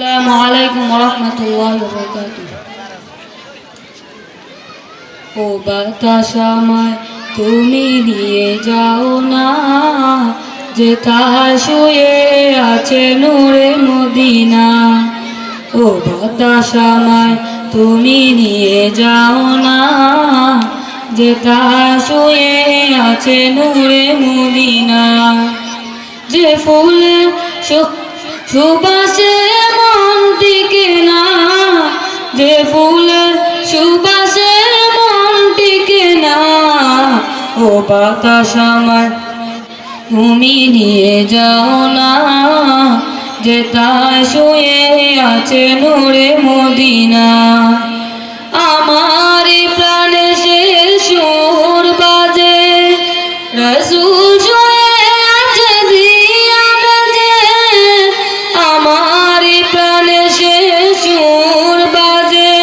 আসসালামু আলাইকুম ওয়া রাহমাতুল্লাহি ওয়া বারাকাতুহু। ও বাতাস আমায় তুমি নিয়ে যাও না, যেথায় শুয়ে আছে নূরে মদিনা। ও বাতাস আমায় তুমি নিয়ে যাও না, যেথায় শুয়ে আছে নূরে মদিনা। যে ফুলের সুবাসে মন টিকে না, যে ফুলের সুবাসে মন টিকে না। ও বাতাস আমায় তুমি নিয়ে যাও না, যেথায় শুয়ে আছে নূরে মদিনা। আমার প্রাণে সে সুর বাজে, রাসূল শুয়ে আছে দিয়া বাজে। আমার প্রাণে সে সুর বাজে,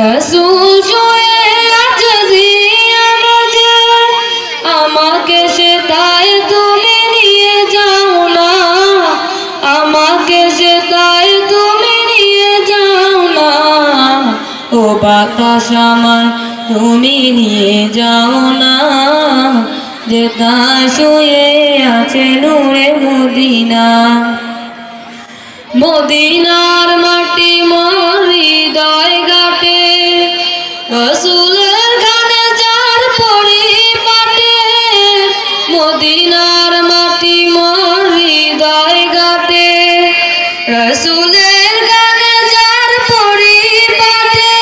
রাসূল শুয়ে আছে দিয়া বাজে। আমাকে সে তাই তুমি নিয়ে যাও না, আমাকে সে তাই তুমি নিয়ে যাও না। ও বাতাস আমায় তুমি নিয়ে যাও না, যেথায় শুয়ে আছে নূরে মদিনা। মদিনার মাটি মোর হৃদয় ঘাটে, রাসূলের গানে যার পরিপাটে। মদিনার মাটি মোর হৃদয় ঘাটে, রাসূলের গানে যার পরিপাটে।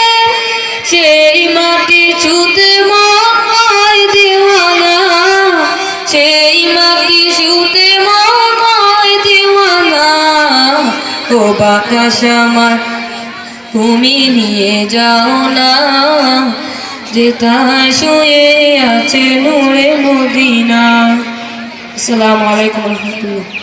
সেই মাটি ছুঁতে মন হয় দিওয়ানা, সেই মাটি ছুঁতে মন হয় দিওয়ানা। ও বাতাস আমায় তুমি নিয়ে যাও না, যেথায় শুয়ে আছে নূরে মদিনা। আসসালামু আলাইকুম ওয়া রাহমাতুল্লাহ।